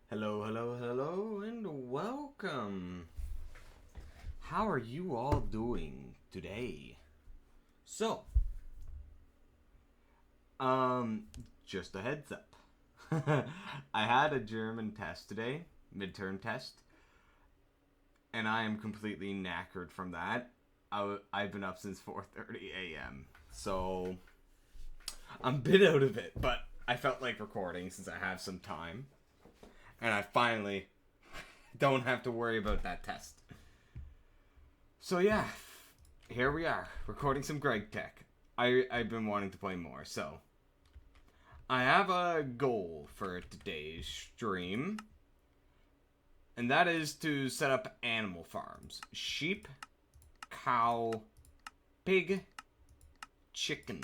Hello, hello, hello, and welcome. How are you all doing today? So, just a heads up. I had a German test today, midterm test, and I am completely knackered from that. I've been up since 4:30 a.m. So, I'm a bit out of it, but I felt like recording since I have some time. And I finally don't have to worry about that test. So yeah, here we are, recording some Gregtech. I've been wanting to play more, so I have a goal for today's stream, and that is to set up animal farms. Sheep, cow, pig, chicken.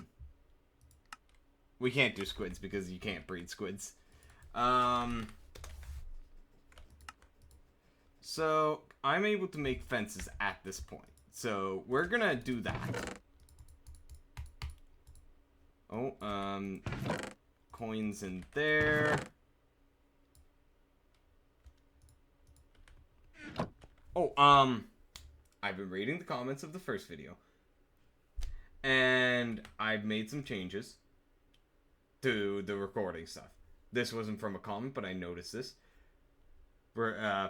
We can't do squids because you can't breed squids. So, I'm able to make fences at this point. So, we're gonna do that. Oh, coins in there. Oh, I've been reading the comments of the first video. And I've made some changes to the recording stuff. This wasn't from a comment, but I noticed this.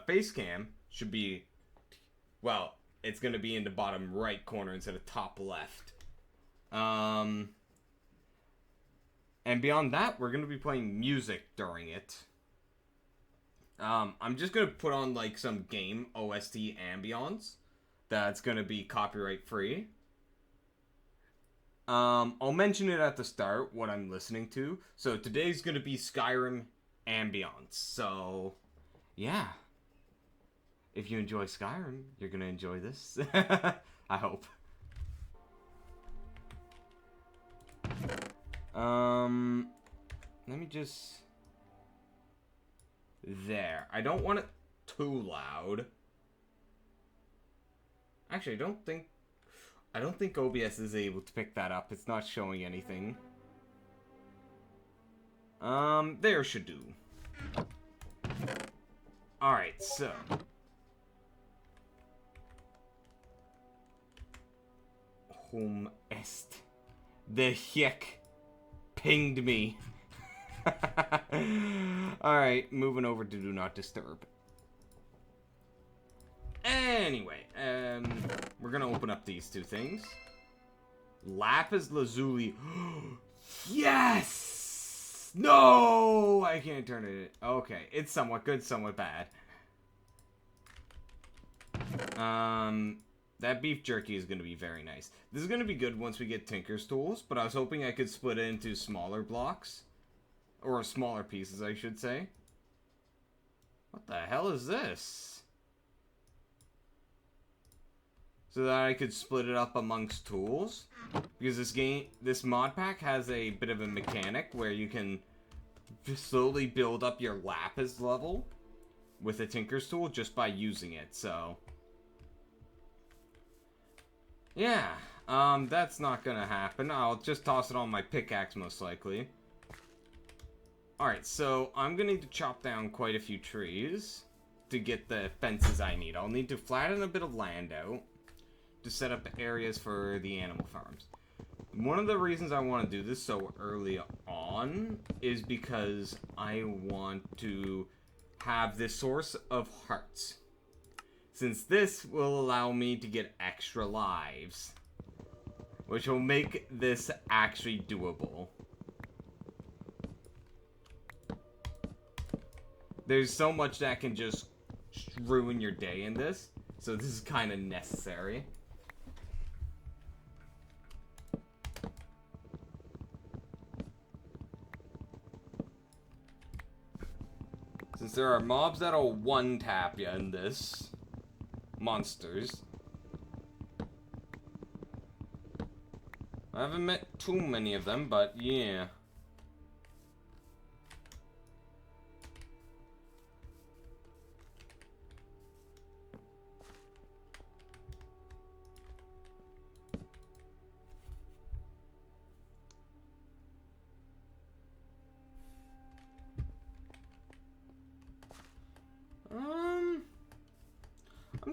Face cam should be, well, it's going to be in the bottom right corner instead of top left. And beyond that, we're going to be playing music during it. I'm just going to put on like some game OST ambience that's going to be copyright free. I'll mention it at the start, what I'm listening to. So today's going to be Skyrim ambience. So yeah, if you enjoy Skyrim, you're gonna enjoy this. I hope. Let me just... There. I don't want it too loud. Actually, I don't think OBS is able to pick that up. It's not showing anything. There should do. Alright, so. Whom est? The heck pinged me. Alright, moving over to Do Not Disturb. Anyway, we're gonna open up these two things. Lapis Lazuli. Yes! No! I can't turn it. Okay, it's somewhat good, somewhat bad. That beef jerky is going to be very nice. This is going to be good once we get Tinker's tools, but I was hoping I could split it into smaller blocks. Or smaller pieces, I should say. What the hell is this? So that I could split it up amongst tools. Because this mod pack has a bit of a mechanic where you can slowly build up your lapis level with a Tinker's tool just by using it, so... Yeah, that's not gonna happen. I'll just toss it on my pickaxe, most likely. Alright, so I'm gonna need to chop down quite a few trees to get the fences I need. I'll need to flatten a bit of land out to set up areas for the animal farms. One of the reasons I want to do this so early on is because I want to have this source of hearts. Since this will allow me to get extra lives, which will make this actually doable. There's so much that can just ruin your day in this, so this is kind of necessary. Since there are mobs that'll one-tap you in this. Monsters. I haven't met too many of them, but yeah.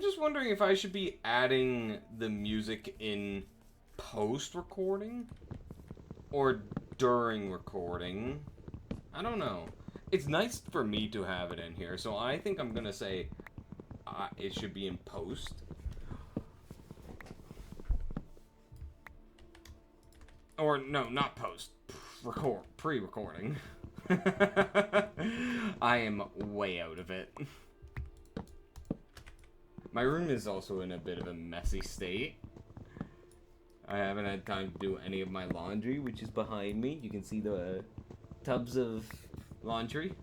just wondering if I should be adding the music in post-recording or during recording. I don't know. It's nice for me to have it in here, so I think I'm gonna say it should be in post. Or, no, not post. Pre-recording. I am way out of it. My room is also in a bit of a messy state. I haven't had time to do any of my laundry, which is behind me. You can see the tubs of laundry.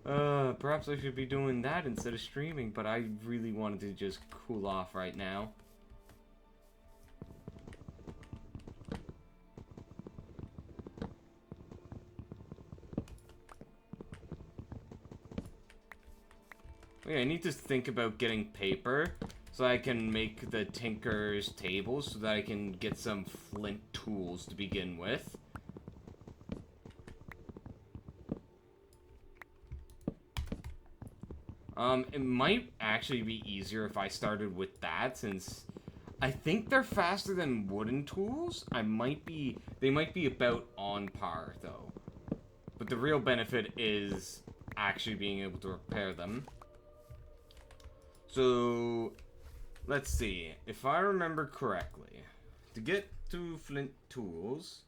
Perhaps I should be doing that instead of streaming, but I really wanted to just cool off right now. Okay, I need to think about getting paper so I can make the Tinker's tables so that I can get some flint tools to begin with. It might actually be easier if I started with that, since I think they're faster than wooden tools. They might be about on par, though. But the real benefit is actually being able to repair them. So, let's see. If I remember correctly, to get to flint tools,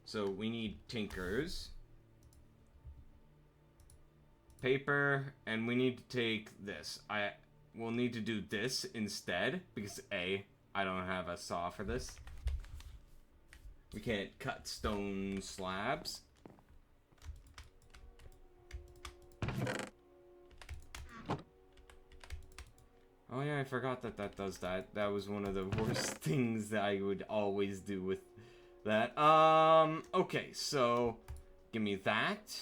so we need Tinkers, paper, and we need to take this. We'll need to do this instead, because I don't have a saw for this. We can't cut stone slabs. Oh yeah, I forgot that does that. That was one of the worst things that I would always do with that. Okay, so give me that.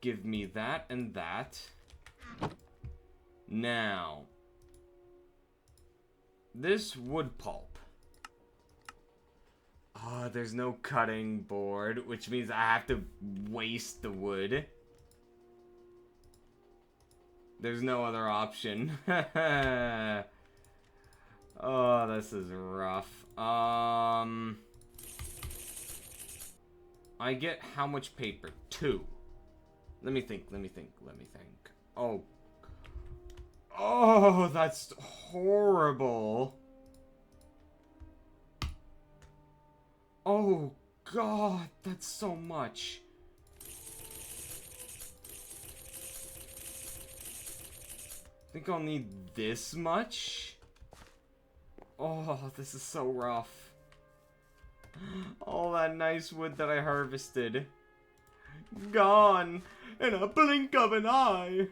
Give me that and that. Now, this wood pulp. Oh, there's no cutting board, which means I have to waste the wood. There's no other option. Oh, this is rough. I get how much paper? 2. Let me think. Oh, that's horrible. Oh, God, that's so much. I think I'll need this much. Oh, this is so rough. All that nice wood that I harvested. Gone in a blink of an eye.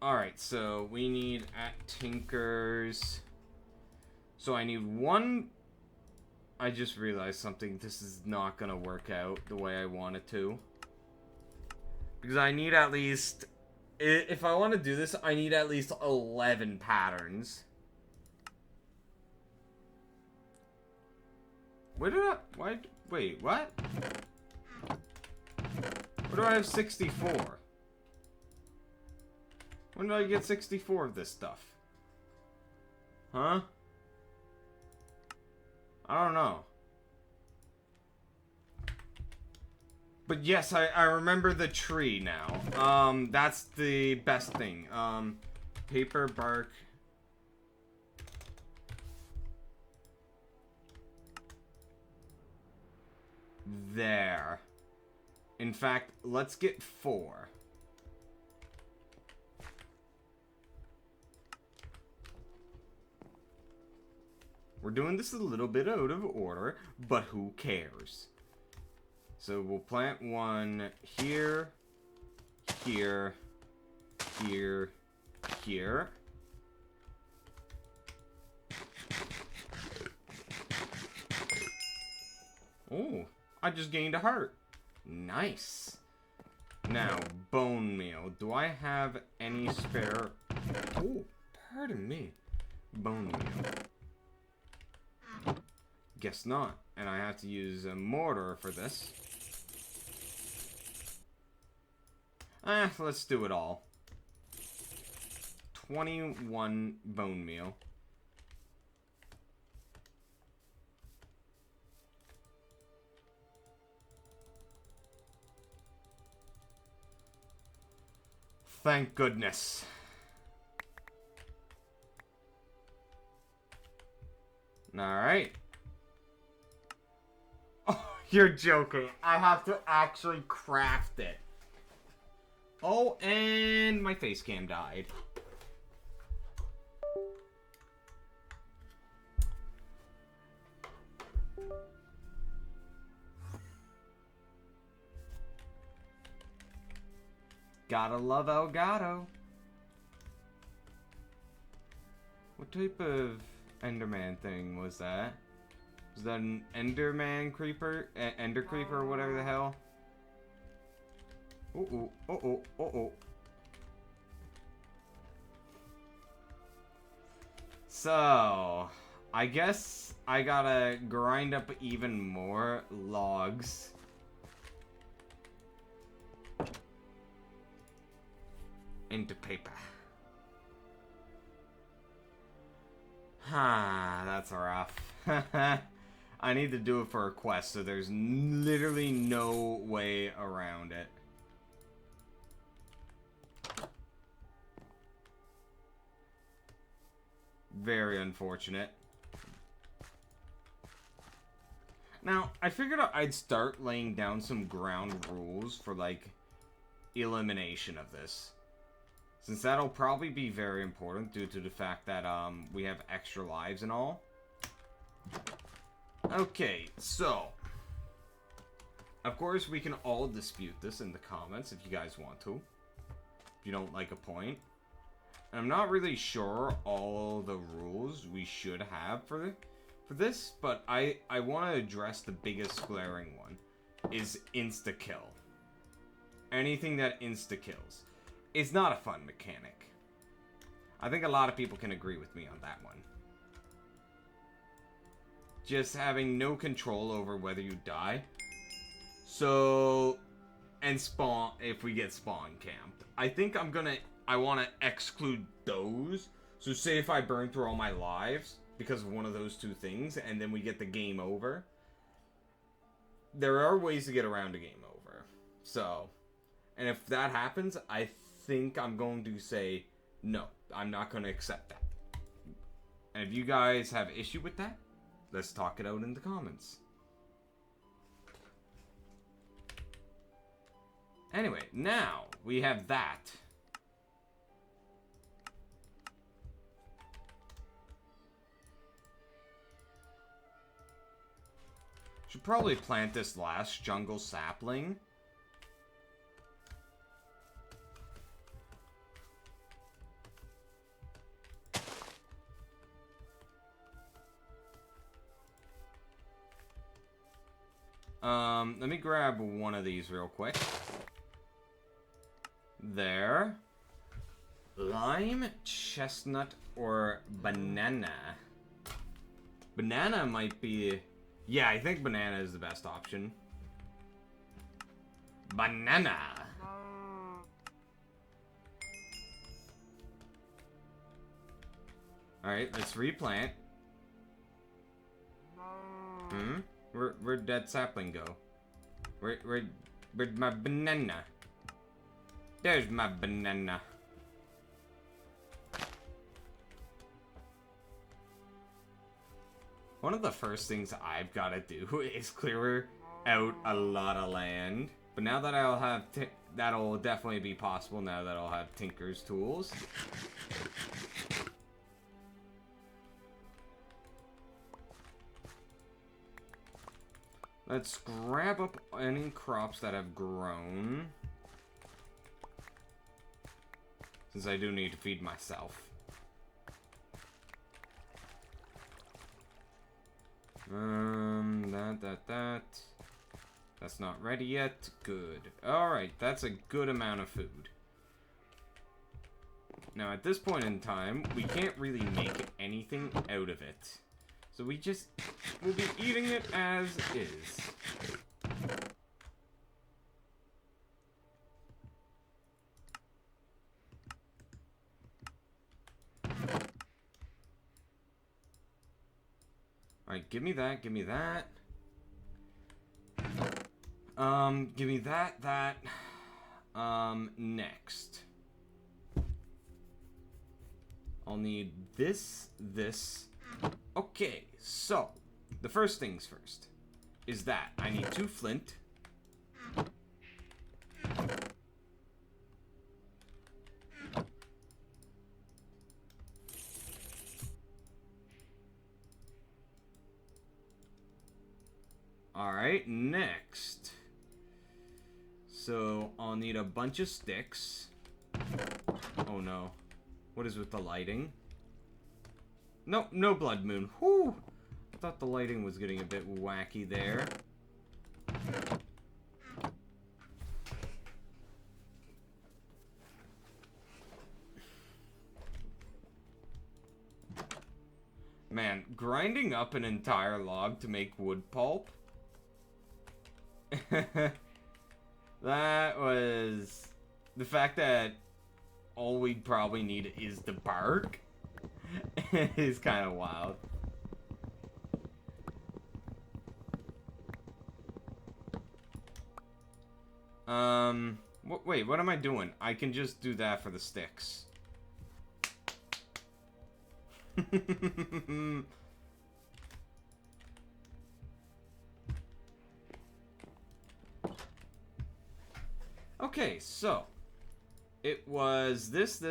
Alright, so we need at Tinker's. So I need one. I just realized something. This is not gonna work out the way I want it to. Because I need at least, if I want to do this, I need at least 11 patterns. Wait, what? Where do I have 64? When did I get 64 of this stuff? Huh? I don't know. But yes, I remember the tree now. That's the best thing. Paper, bark. There. In fact, let's get 4. We're doing this a little bit out of order, but who cares? So we'll plant one here, here, here, here. Oh, I just gained a heart. Nice. Now, bone meal. Do I have any spare? Oh, Pardon me. Bone meal. Guess not. And I have to use a mortar for this. Let's do it all. 21 bone meal. Thank goodness. Alright. Oh, you're joking. I have to actually craft it. Oh, and my face cam died. Gotta love Elgato. What type of Enderman thing was that? Was that an Enderman creeper? Ender creeper or whatever the hell? Uh-oh, uh-oh, uh-oh. So, I guess I gotta grind up even more logs. Into paper. That's rough. I need to do it for a quest, so there's literally no way around it. Very unfortunate. Now, I figured I'd start laying down some ground rules for, like, elimination of this. Since that'll probably be very important due to the fact that, we have extra lives and all. Okay, so. Of course, we can all dispute this in the comments if you guys want to. If you don't like a point. And I'm not really sure all the rules we should have for this, but I want to address the biggest glaring one. Is insta-kill. Anything that insta-kills. It's not a fun mechanic. I think a lot of people can agree with me on that one. Just having no control over whether you die. So, and spawn, if we get spawn camped. I think I want to exclude those. So say if I burn through all my lives because of one of those two things, and then we get the game over. There are ways to get around a game over. So, and if that happens, I think I'm going to say, no, I'm not going to accept that. And if you guys have issue with that, let's talk it out in the comments. Anyway, now we have that. Should probably plant this last jungle sapling. Let me grab one of these real quick. There. Lime, chestnut, or banana. Banana might be... Yeah, I think banana is the best option. Banana! Alright, let's replant. Where'd that sapling go? Where'd my banana? There's my banana. One of the first things I've got to do is clear out a lot of land. But now that I'll have... that'll definitely be possible now that I'll have Tinker's tools. Let's grab up any crops that have grown. Since I do need to feed myself. That. That's not ready yet. Good. Alright, that's a good amount of food. Now, at this point in time, we can't really make anything out of it. So we'll be eating it as is. Alright, give me that, give me that. Give me that. Next. I'll need this. Okay, so, the first things first is that I need 2 flint. Alright, next. So, I'll need a bunch of sticks. Oh no. What is with the lighting? No, no blood moon. Whew! I thought the lighting was getting a bit wacky there. Man, grinding up an entire log to make wood pulp? That was... The fact that all we'd probably need is the bark is kind of wild. Wait, what am I doing? I can just do that for the sticks. Okay, so it was this,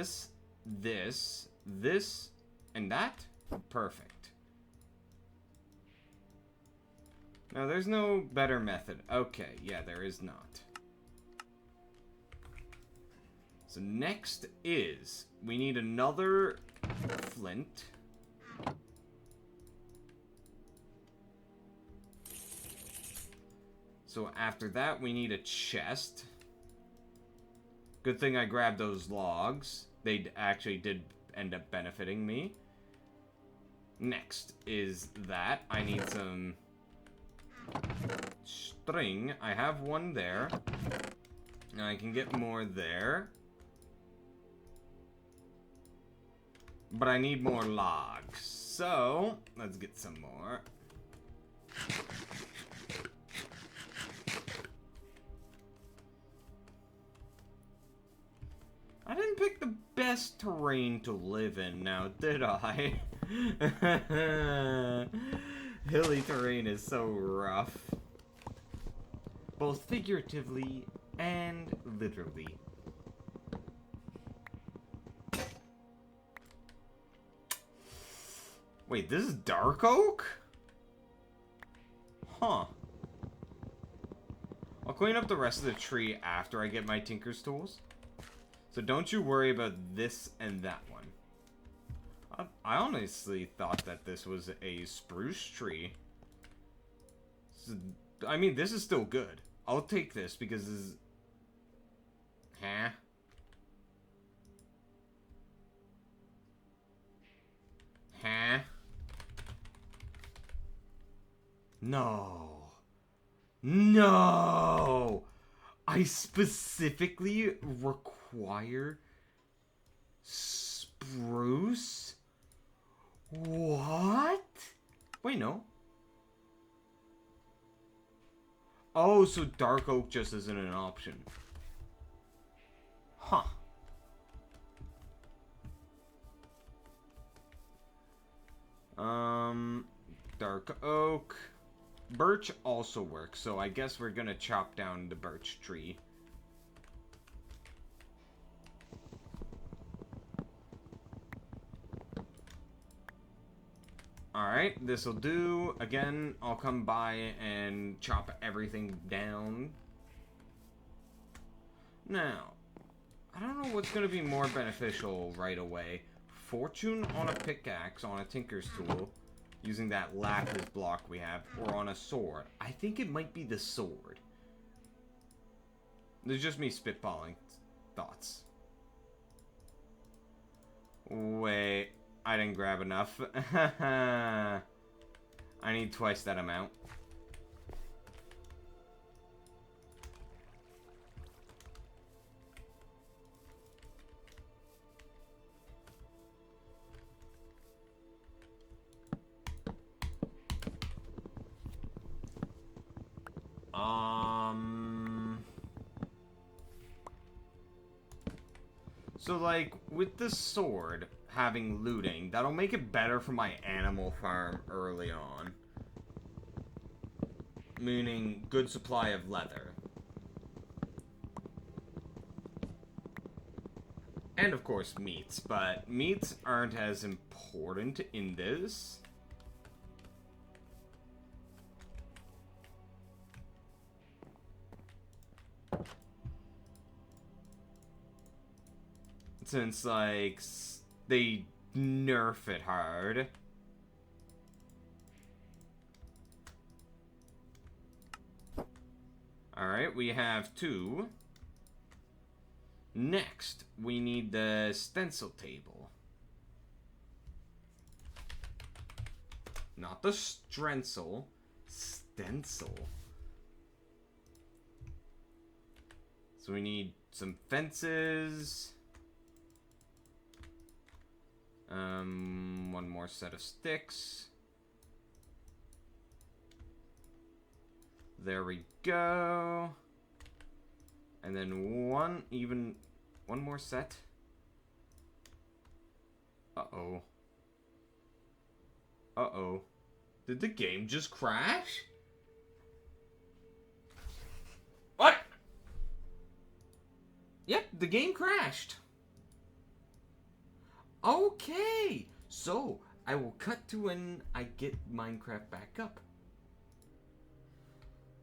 and that? Perfect. Now, there's no better method. Okay, yeah, there is not. So next is, we need another flint. So after that, we need a chest. Good thing I grabbed those logs. They actually did end up benefiting me. Next is that. I need some string. I have one there. And I can get more there. But I need more logs. So, let's get some more. I didn't pick the best terrain to live in now, did I? Hilly terrain is so rough. Both figuratively and literally. Wait, this is dark oak? Huh. I'll clean up the rest of the tree after I get my tinker's tools. So don't you worry about this and that one. I honestly thought that this was a spruce tree. So, I mean, this is still good. I'll take this because this is... Huh? Huh? No. No! I specifically require spruce? What? Wait, no. Oh, so dark oak just isn't an option. Huh. Dark oak. Birch also works, so I guess we're gonna chop down the birch tree. Alright, this'll do. Again, I'll come by and chop everything down. Now, I don't know what's gonna be more beneficial right away. Fortune on a pickaxe, on a tinker's tool, using that lapis block we have, or on a sword. I think it might be the sword. There's just me spitballing thoughts. I didn't grab enough. I need twice that amount. So, like, with the sword having looting, that'll make it better for my animal farm early on. Meaning, good supply of leather. And, of course, meats. But meats aren't as important in this. Since, like, they nerf it hard. Alright, we have 2. Next, we need the stencil table. Not the stencil. Stencil. So we need some fences. One more set of sticks. There we go. And then one more set. Uh-oh. Uh-oh. Did the game just crash? What? Yep, the game crashed. Okay, so I will cut to when I get Minecraft back up.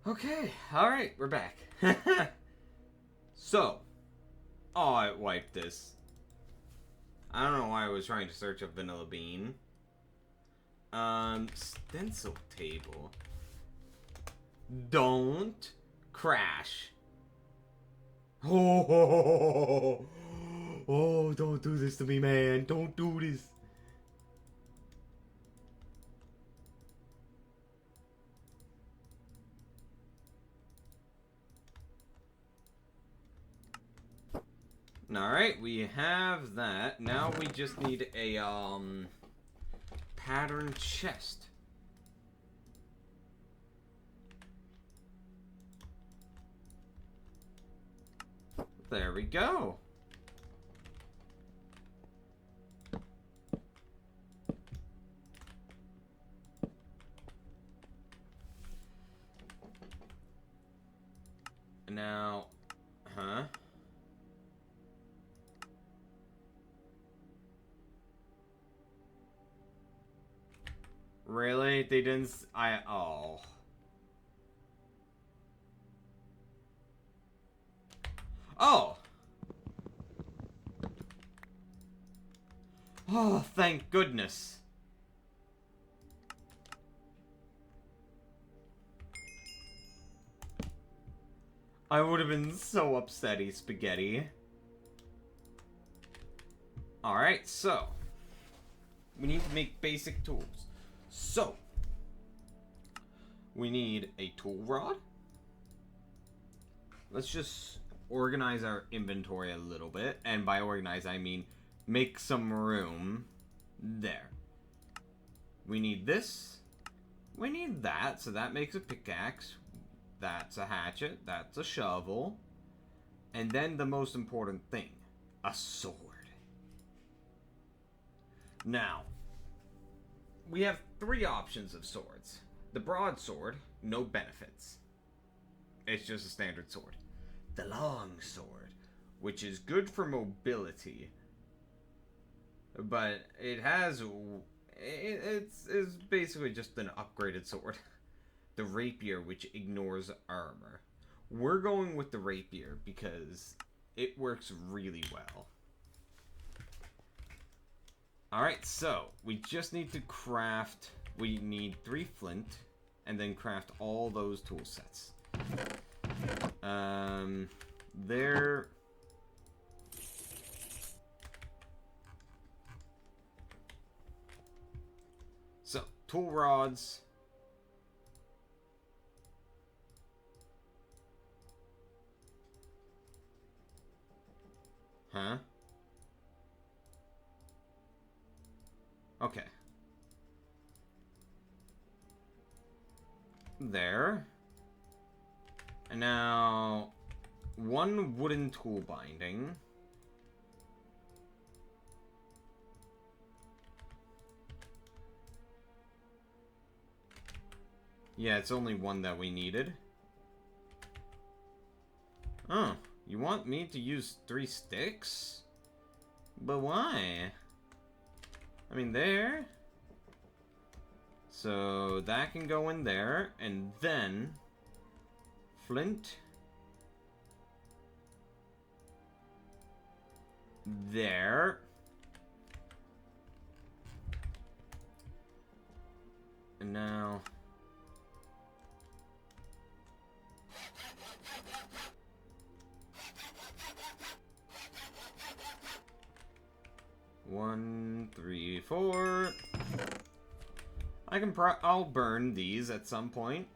Okay, alright, we're back. So, oh, it wiped this. I don't know why I was trying to search up vanilla bean. Stencil table. Don't crash. Oh, oh, don't do this to me, man. Don't do this. Alright, we have that. Now we just need a, pattern chest. There we go. Now, huh? Really? They didn't... Oh. Oh! Oh, thank goodness. I would have been so upsetty, spaghetti. Alright, so. We need to make basic tools. So. We need a tool rod. Let's just organize our inventory a little bit. And by organize, I mean make some room. There. We need this. We need that, so that makes a pickaxe. That's a hatchet. That's a shovel. And then the most important thing. A sword. Now. We have 3 options of swords. The broadsword, no benefits. It's just a standard sword. The long sword, which is good for mobility. But it has... It's basically just an upgraded sword. The rapier, which ignores armor. We're going with the rapier because it works really well. Alright, so we just need to craft... We need 3 flint and then craft all those tool sets. There... tool rods. Huh? Okay. There. And now, one wooden tool binding. Yeah, it's only one that we needed. Oh, you want me to use 3 sticks? But why? I mean, there. So, that can go in there, and then... flint. There. And now... One, three, four. I'll burn these at some point.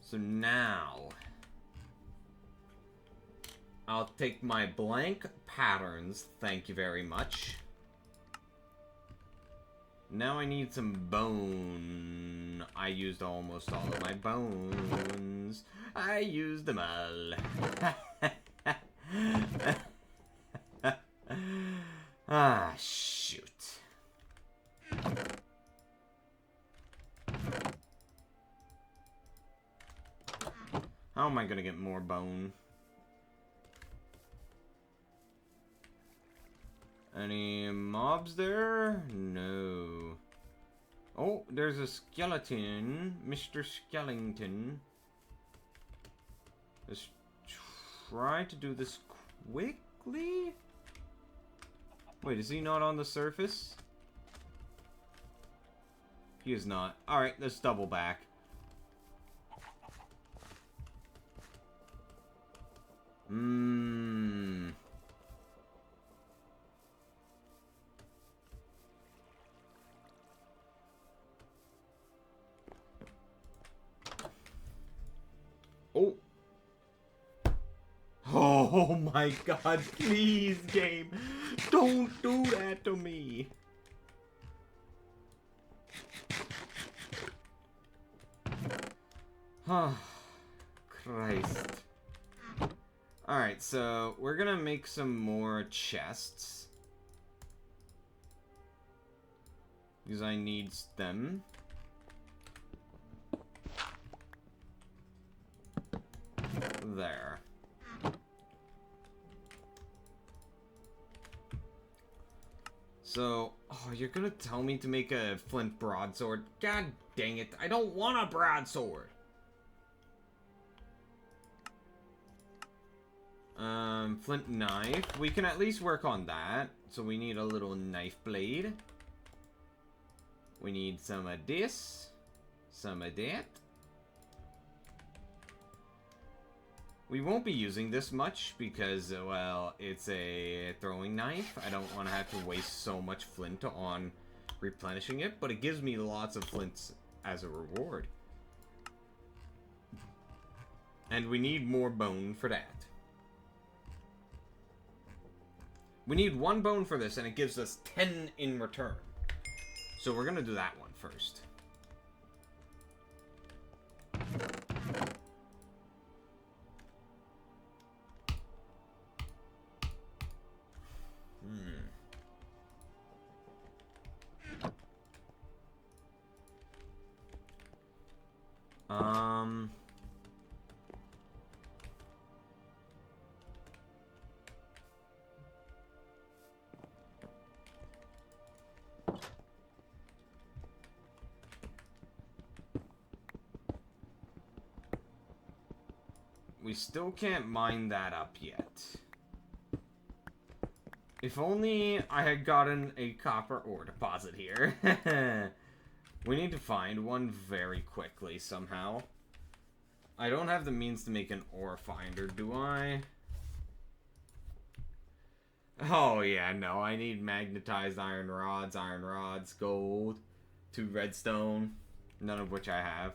So now, I'll take my blank patterns, thank you very much. Now I need some bone. I used almost all of my bones. I used them all. Ah, shoot. How am I gonna get more bone? Any mobs there? No. Oh, there's a skeleton. Mr. Skellington. Let's try to do this quickly. Wait, is he not on the surface? He is not. Alright, let's double back. Oh. Oh my god, please, game. Don't do that to me. Oh, Christ. Alright, so we're gonna make some more chests. Because I need them. There. So, oh, you're gonna tell me to make a flint broadsword? God dang it, I don't want a broadsword! Flint knife. We can at least work on that. So we need a little knife blade. We need some of this. Some of that. We won't be using this much because, well, it's a throwing knife. I don't want to have to waste so much flint on replenishing it, but it gives me lots of flints as a reward. And we need more bone for that. We need 1 bone for this, and it gives us 10 in return. So we're gonna do that one first. We still can't mine that up yet. If only I had gotten a copper ore deposit here. We need to find one very quickly somehow. I don't have the means to make an ore finder, do I? Oh, yeah, no. I need magnetized iron rods, gold, 2 redstone, none of which I have.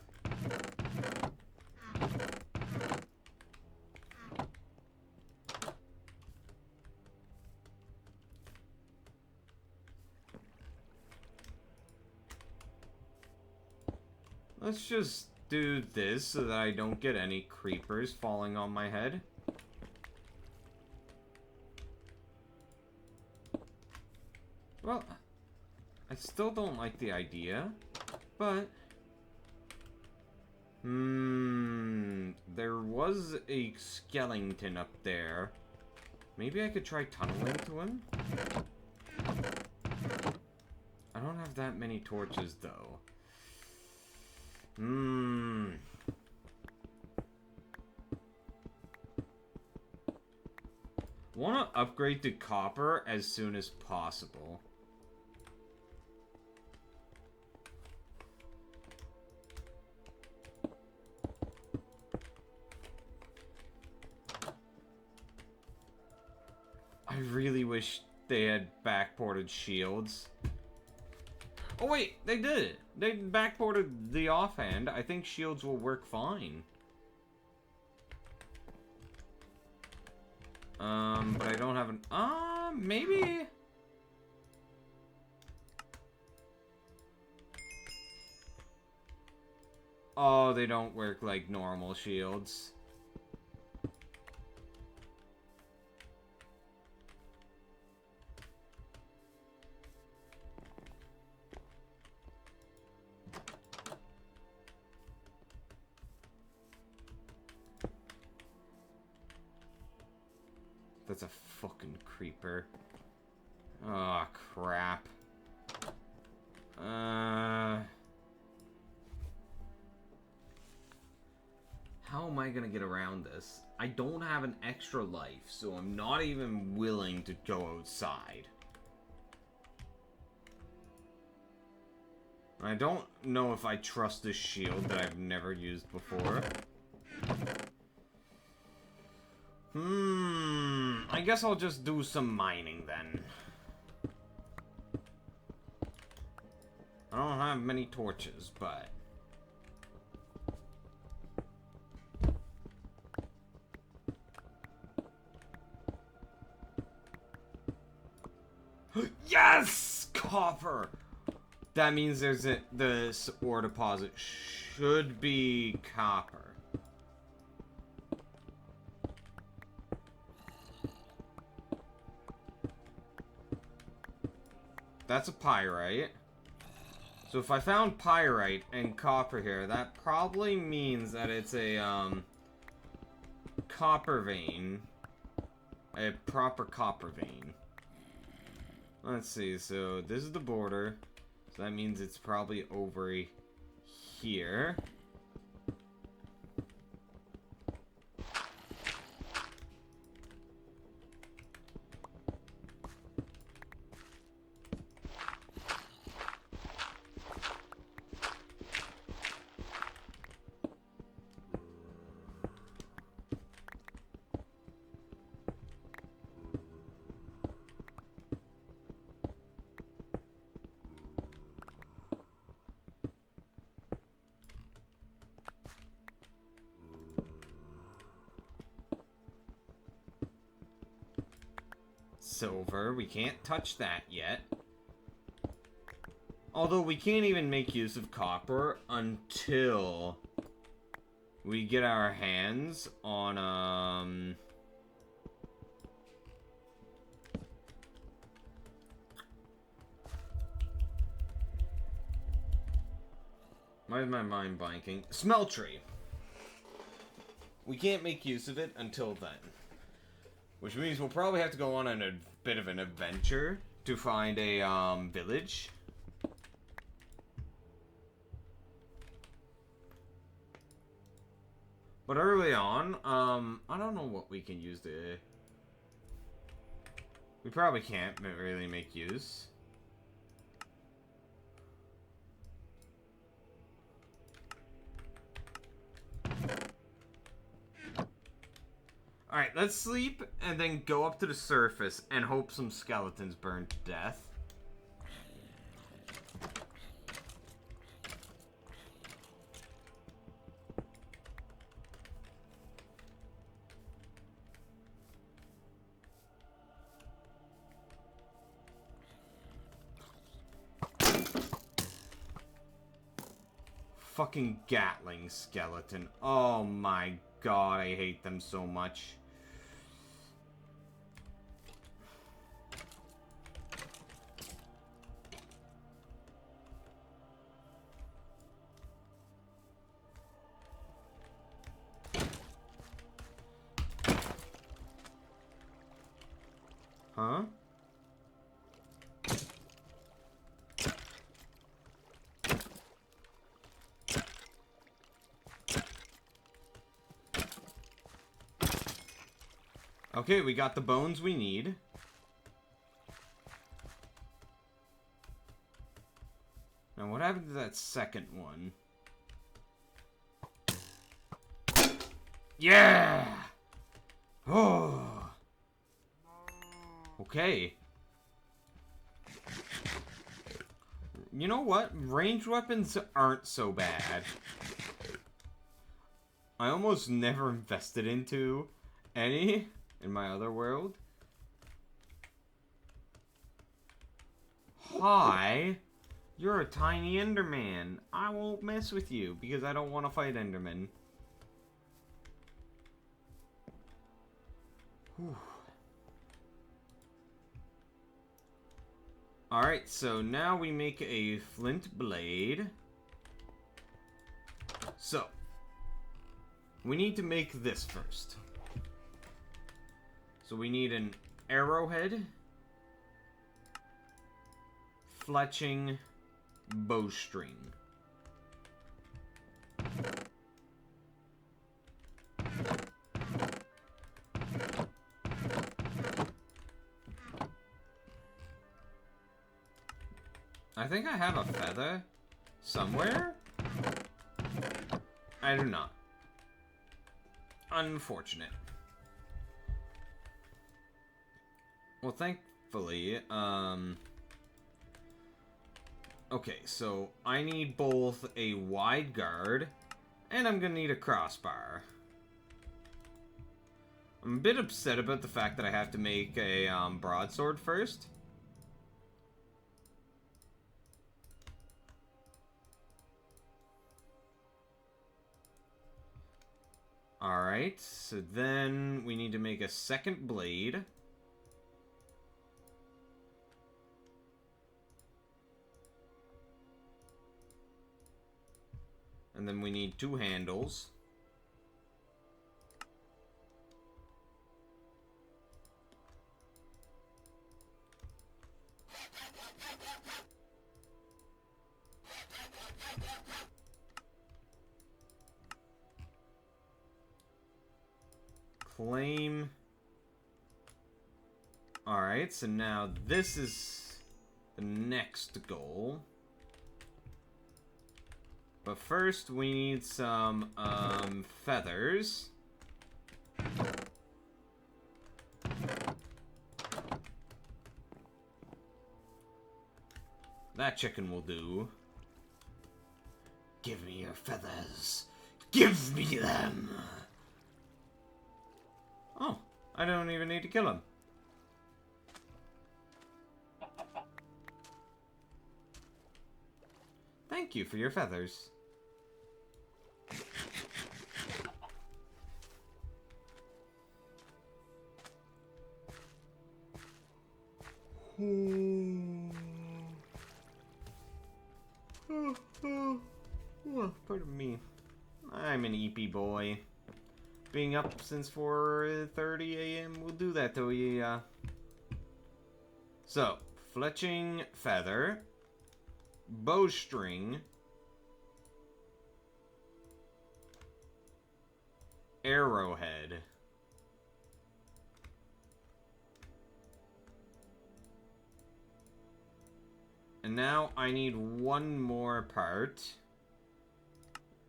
Let's just do this so that I don't get any creepers falling on my head. Well, I still don't like the idea, but... there was a skeleton up there. Maybe I could try tunneling to him? I don't have that many torches, though. Want to upgrade to copper as soon as possible. I really wish they had backported shields. Oh wait, they did. They backported the offhand. I think shields will work fine. But I don't have an... maybe... Oh, they don't work like normal shields. That's a fucking creeper. Oh, crap. How am I gonna get around this? I don't have an extra life, so I'm not even willing to go outside. I don't know if I trust this shield that I've never used before. I guess I'll just do some mining then. I don't have many torches, but... Yes! Copper! That means this ore deposit should be copper. That's a pyrite. So if I found pyrite and copper here, that probably means that it's a, copper vein. A proper copper vein. Let's see, so this is the border. So that means it's probably over here. Silver, we can't touch that yet. Although we can't even make use of copper until we get our hands on, why is my mind blanking? Smeltery. We can't make use of it until then. Which means we'll probably have to go on a bit of an adventure to find a, village. But early on, I don't know what we can use to... We probably can't really make use. Alright, let's sleep and then go up to the surface and hope some skeletons burn to death. Fucking Gatling skeleton. Oh my god, I hate them so much. Huh? Okay, we got the bones we need. Now, what happened to that second one? Yeah! Oh! Okay. You know what? Ranged weapons aren't so bad. I almost never invested into any in my other world. Hi! You're a tiny Enderman. I won't mess with you because I don't want to fight Endermen. Alright, so now we make a flint blade. So, we need to make this first. So we need an arrowhead, fletching, bowstring. I think I have a feather somewhere. I do not. Unfortunate. Well, thankfully, okay, so I need both a wide guard, and I'm gonna need a crossbar. I'm a bit upset about the fact that I have to make a, broadsword first. Alright, so then we need to make a second blade. And then we need 2 handles. Claim. Alright, so now this is the next goal. But first, we need some, feathers. That chicken will do. Give me your feathers. Give me them! Oh, I don't even need to kill him. Thank you for your feathers. Pardon me. I'm an EP boy. Being up since 4:30 a.m. will do that to you. So, fletching feather, bowstring, arrowhead. And now I need one more part.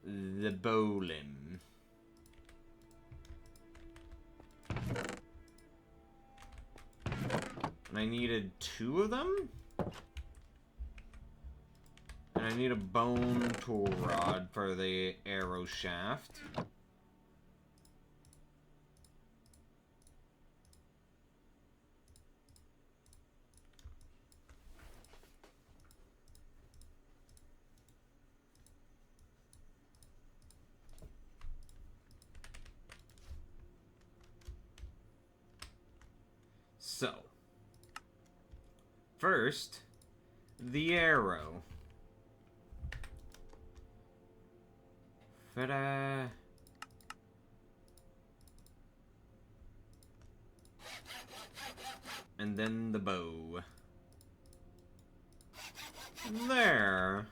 The bow limb. And I needed 2 of them. And I need a bone tool rod for the arrow shaft. So, first, the arrow. Ta-da! And then the bow. There.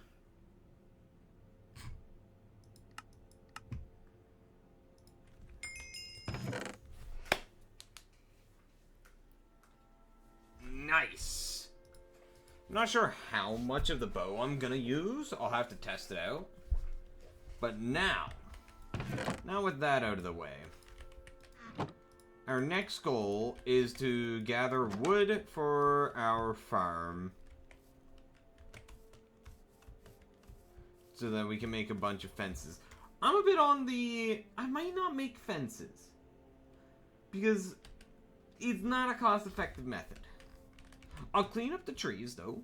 Nice. I'm not sure how much of the bow I'm gonna use. I'll have to test it out. But now with that out of the way, our next goal is to gather wood for our farm. So that we can make a bunch of fences. I'm a bit on the... I might not make fences. Because it's not a cost-effective method. I'll clean up the trees, though.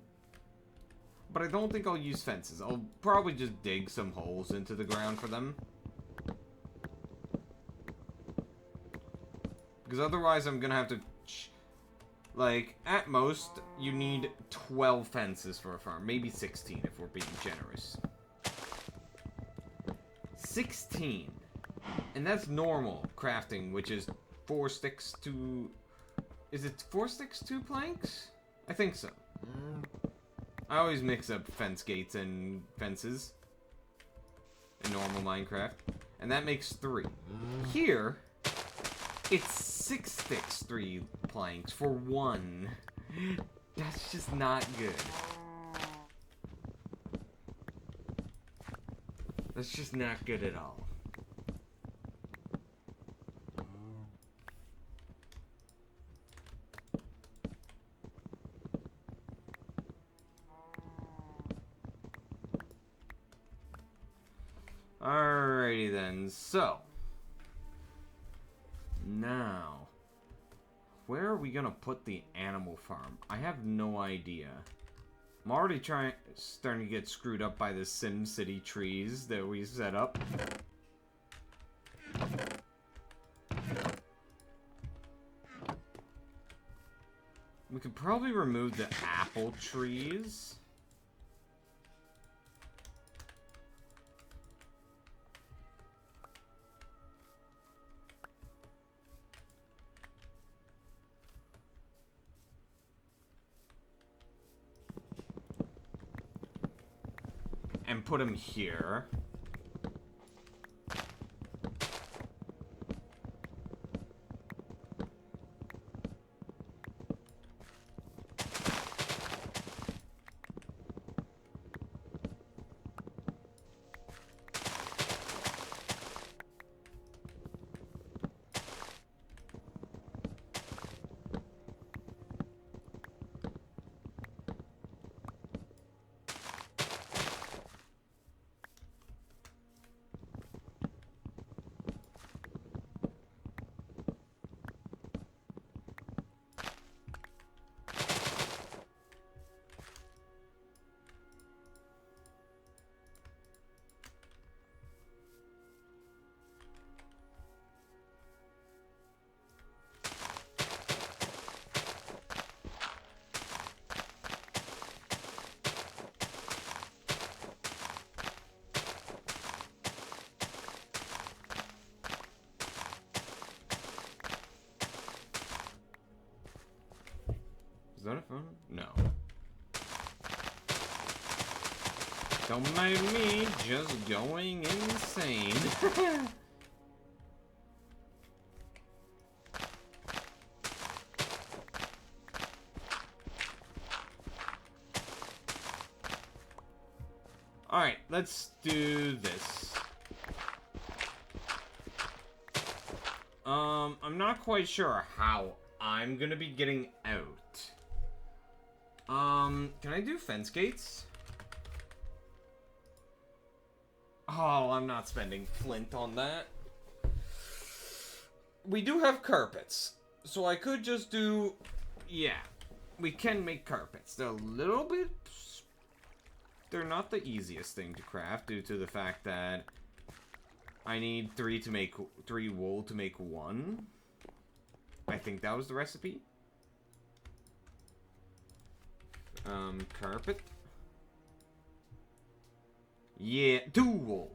But I don't think I'll use fences. I'll probably just dig some holes into the ground for them. Because otherwise I'm gonna have to... Like, at most, you need 12 fences for a farm. Maybe 16 if we're being generous. 16. And that's normal crafting, which is 4 sticks to... Is it 4 sticks, 2 planks? I think so. I always mix up fence gates and fences in normal Minecraft. And that makes 3. Here, it's 6 sticks, 3 planks for 1. That's just not good. That's just not good at all. Alrighty then, so now where are we gonna put the animal farm? I have no idea. I'm already starting to get screwed up by the SimCity trees that we set up. We could probably remove the apple trees. And put him here. Is that a phone? No. Don't mind me just going insane. Alright, let's do this. I'm not quite sure how I'm gonna be getting out. Can I do fence gates? Oh, I'm not spending flint on that. We do have carpets, so I could just do... Yeah, we can make carpets. They're a little bit... They're not the easiest thing to craft due to the fact that I need 3 wool to make 1. I think that was the recipe. Carpet. Yeah, 2 wool.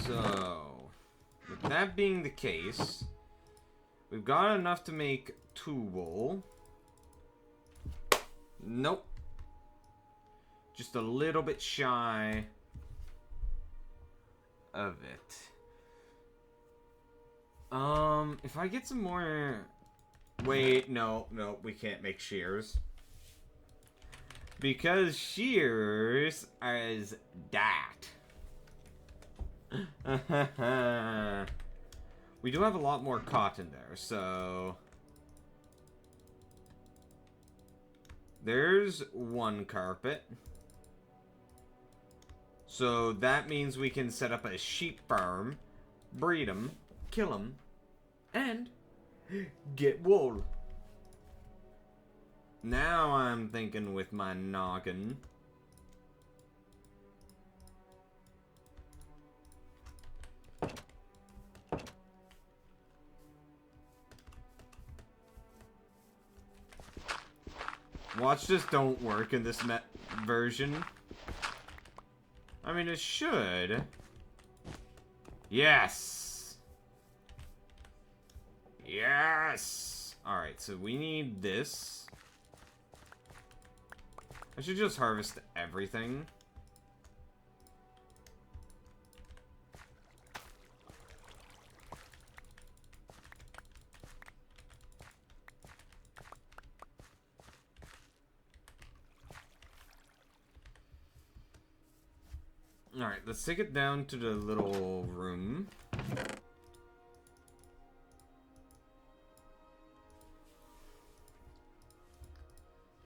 So, with that being the case, we've got enough to make 2 wool. Nope. Just a little bit shy of it. If I get some more... Wait, no, we can't make shears. Because shears is that. We do have a lot more cotton there, so... There's 1 carpet. So that means we can set up a sheep farm, breed them, kill them, and get wool. Now I'm thinking with my noggin. Watch this don't work in this version. I mean, it should. Yes! Yes! Alright, so we need this. I should just harvest everything. Alright, let's take it down to the little room.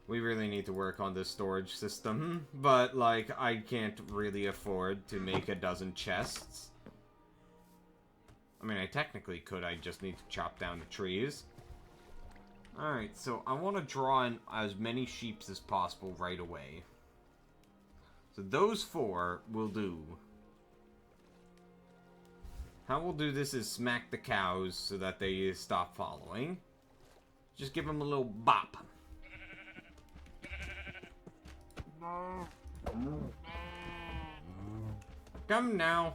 We really need to work on this storage system, but, like, I can't really afford to make a dozen chests. I mean, I technically could, I just need to chop down the trees. Alright, so I want to draw in as many sheeps as possible right away. So those 4 will do. How we'll do this is smack the cows so that they stop following. Just give them a little bop. Come now.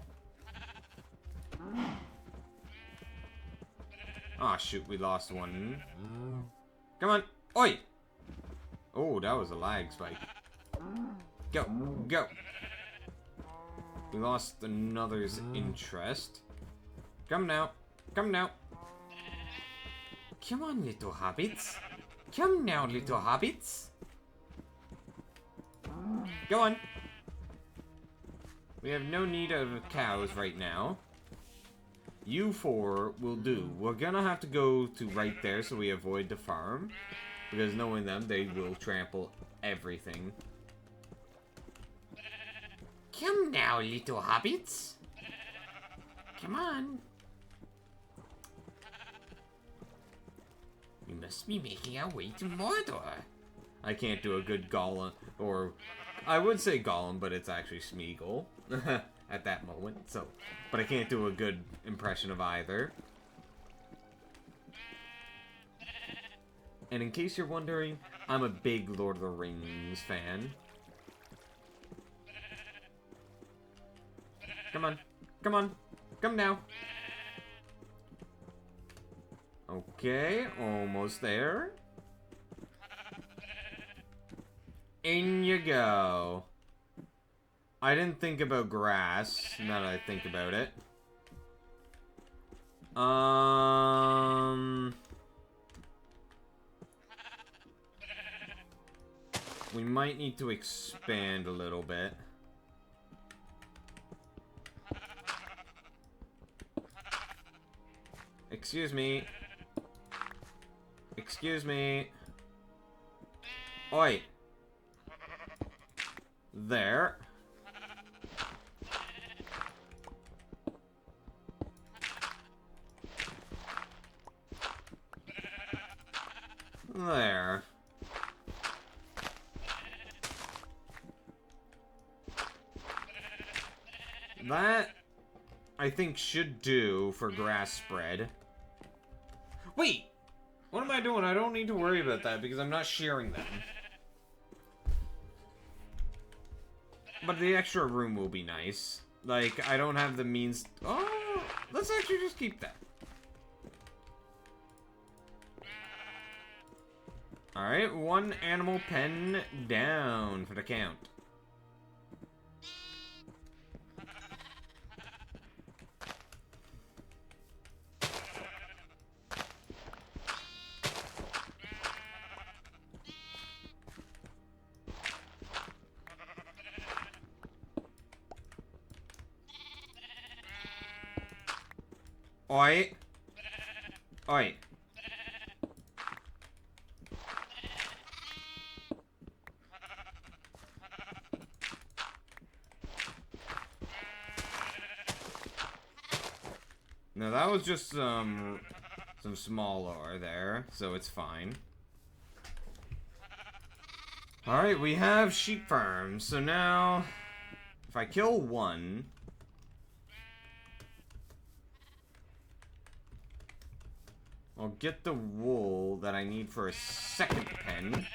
Ah, oh, shoot, we lost one. Come on. Oi! Oh, that was a lag spike. Go, go. We lost another's interest. Come now. Come now. Come on, little hobbits. Come now, little hobbits. Go on. We have no need of cows right now. You 4 will do. We're gonna have to go to right there so we avoid the farm. Because knowing them, they will trample everything. Come now, little hobbits. Come on. We must be making our way to Mordor. I can't do a good Gollum, or I would say Gollum, but it's actually Smeagol at that moment. So, but I can't do a good impression of either. And in case you're wondering, I'm a big Lord of the Rings fan. Come on. Come on. Come now. Okay, almost there. In you go. I didn't think about grass, now that I think about it. We might need to expand a little bit. Excuse me. Excuse me. Oi. There. There. That, I think, should do for grass spread. Wait! What am I doing? I don't need to worry about that because I'm not shearing them. But the extra room will be nice. Like, I don't have the means... Oh, let's actually just keep that. Alright, 1 animal pen down for the count. Oi. Oi. No, that was just some small ore there, so it's fine. Alright, we have sheep farms, so now if I kill one, I'll get the wool that I need for a second pen.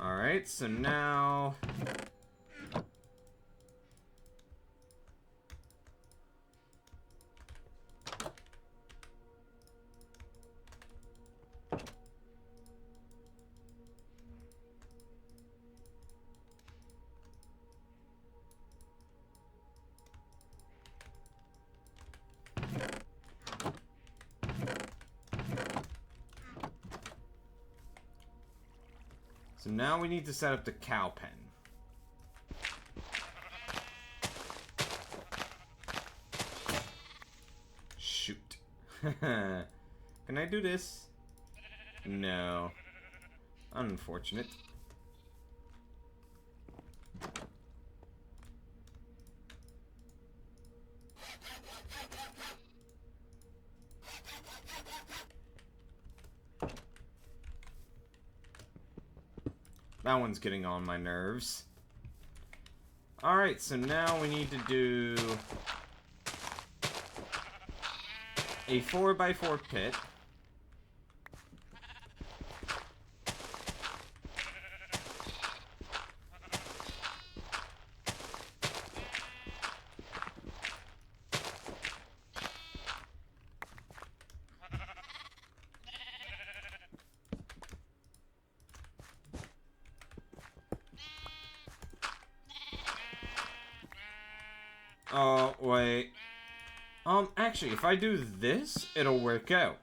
Alright, so now... So now we need to set up the cow pen. Shoot. Can I do this? No. Unfortunate. That one's getting on my nerves. Alright, so now we need to do a 4x4 pit. Oh, wait. Actually, if I do this, it'll work out.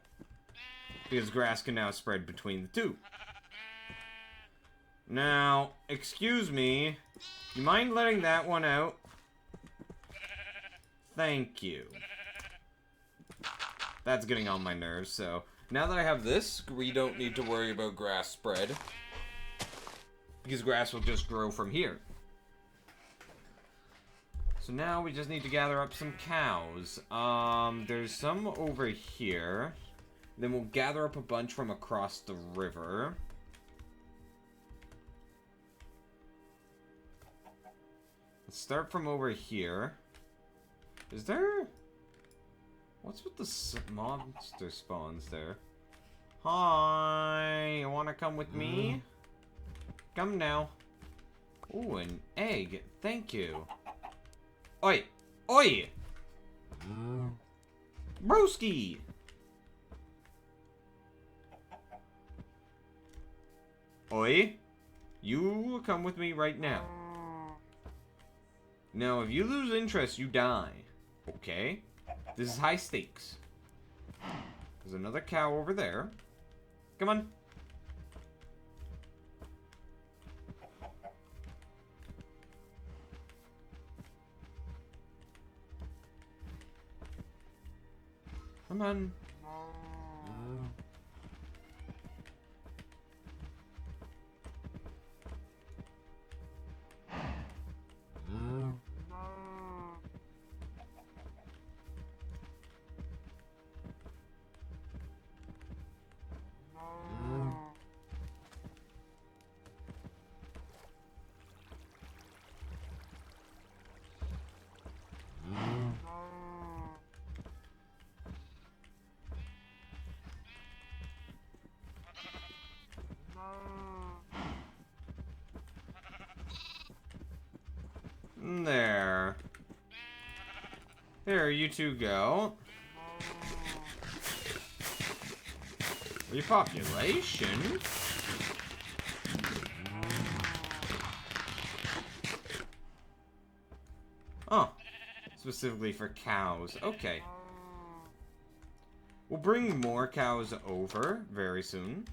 Because grass can now spread between the two. Now, excuse me. You mind letting that one out? Thank you. That's getting on my nerves, so... Now that I have this, we don't need to worry about grass spread. Because grass will just grow from here. So now we just need to gather up some cows. There's some over here. Then we'll gather up a bunch from across the river. Let's start from over here. Is there... What's with the monster spawns there? Hi, you wanna come with me? Come now. Ooh, an egg. Thank you. Oi! Oi! Broski! Oi! You come with me right now. Now, if you lose interest, you die. Okay? This is high stakes. There's another cow over there. Come on. Come on. There. There, you two go. Repopulation? Oh. Specifically for cows. Okay. We'll bring more cows over very soon.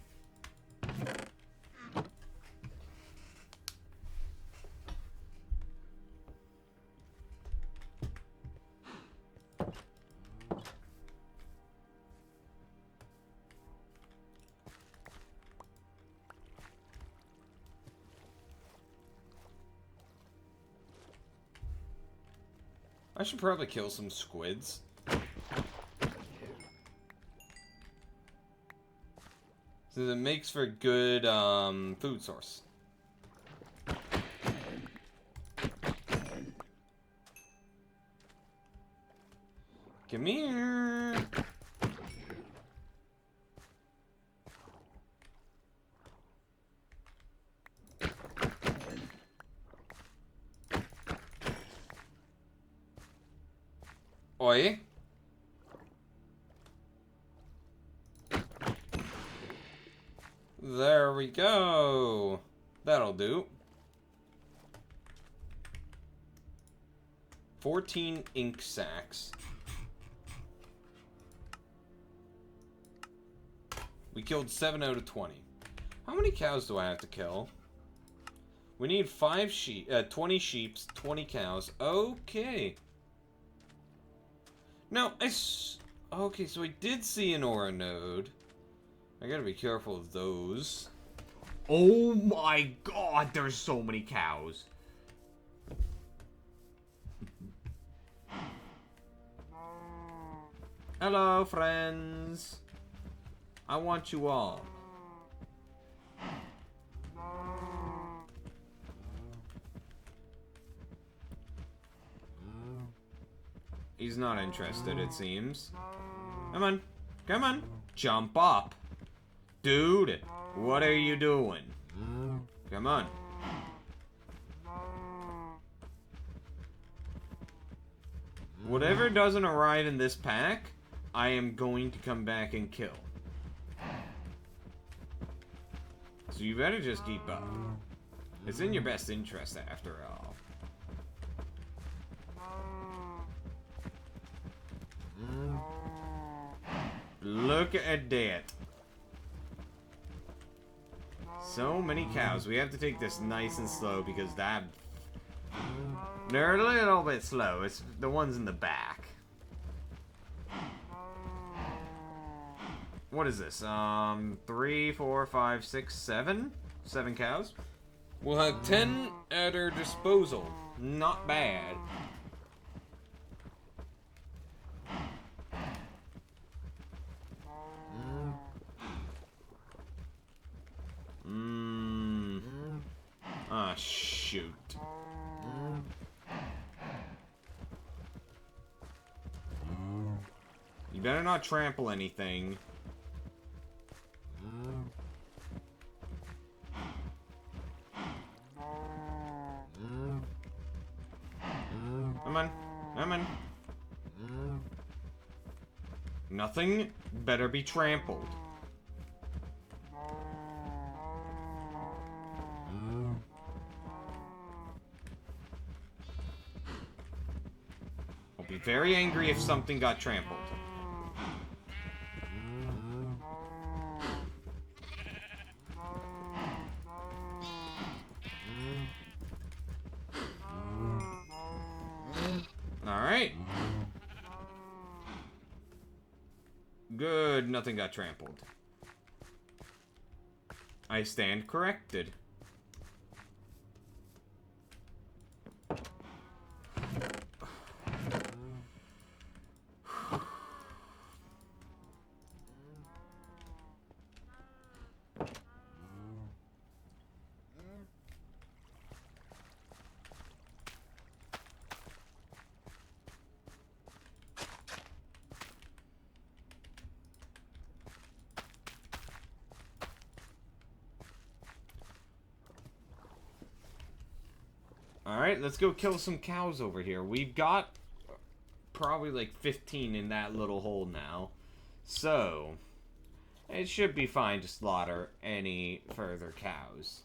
I should probably kill some squids. So it makes for a good food source. Come here. Oi. There we go. That'll do. 14 ink sacks. We killed 7 out of 20. How many cows do I have to kill? We need 5 sheep, 20 sheep, 20 cows. Okay. Now, okay, so I did see an aura node. I gotta be careful of those. Oh my god, there's so many cows. Hello, friends. I want you all. He's not interested, it seems. Come on. Come on. Jump up. Dude, what are you doing? Come on. Whatever doesn't arrive in this pack, I am going to come back and kill. So you better just keep up. It's in your best interest, after all. Look at that. So many cows. We have to take this nice and slow because they're a little bit slow. It's the ones in the back. What is this? 3, 4, 5, 6, 7? 7 cows? We'll have 10 at our disposal. Not bad. Ah, shoot. You better not trample anything. Come on. Nothing better be trampled. I'll be very angry if something got trampled. Alright. Good, nothing got trampled. I stand corrected. Alright, let's go kill some cows over here. We've got probably like 15 in that little hole now. So, it should be fine to slaughter any further cows.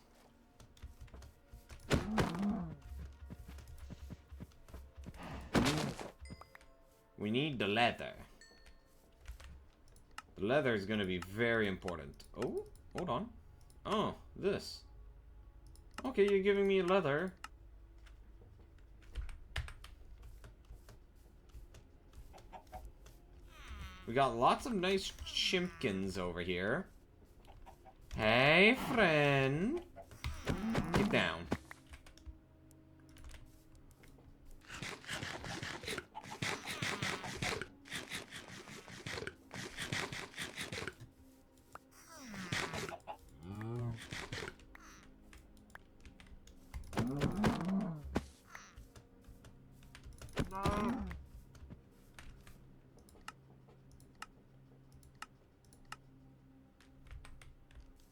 We need the leather. The leather is going to be very important. Oh, hold on. Oh, this. Okay, you're giving me leather. We got lots of nice chimpkins over here. Hey, friend. Get down.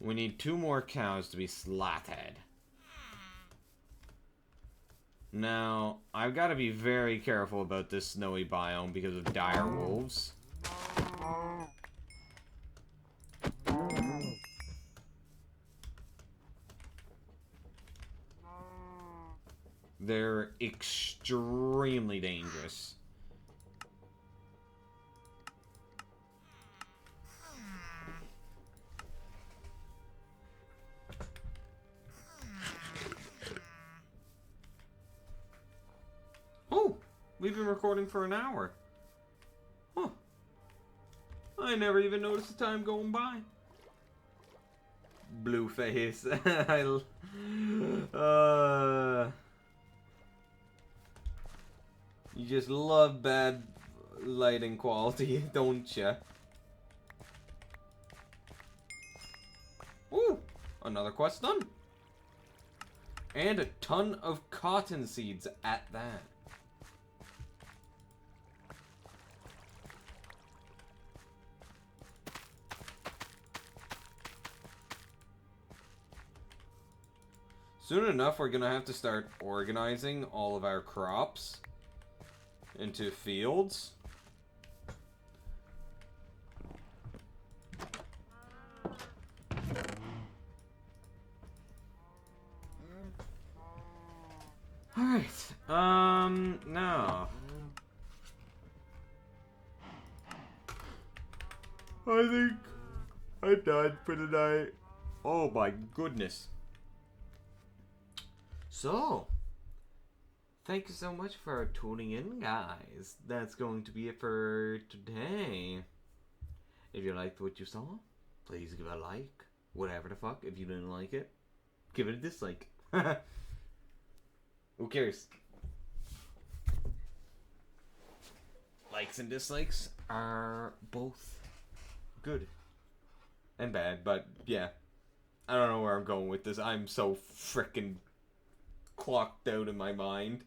We need 2 more cows to be slaughtered. Now, I've got to be very careful about this snowy biome because of dire wolves. They're extremely dangerous. Oh, we've been recording for an hour. Huh. I never even noticed the time going by. Blue face. You just love bad lighting quality, don't ya? Ooh, another quest done. And a ton of cotton seeds at that. Soon enough, we're gonna have to start organizing all of our crops into fields. Alright, now. I think I'm done for the night. Oh my goodness. So, thank you so much for tuning in, guys. That's going to be it for today. If you liked what you saw, please give it a like. Whatever the fuck. If you didn't like it, give it a dislike. Who cares? Likes and dislikes are both good and bad, but yeah. I don't know where I'm going with this. I'm so frickin' clocked out in my mind.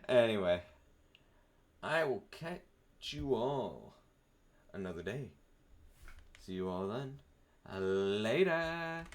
Anyway, I will catch you all another day. See you all then. Later.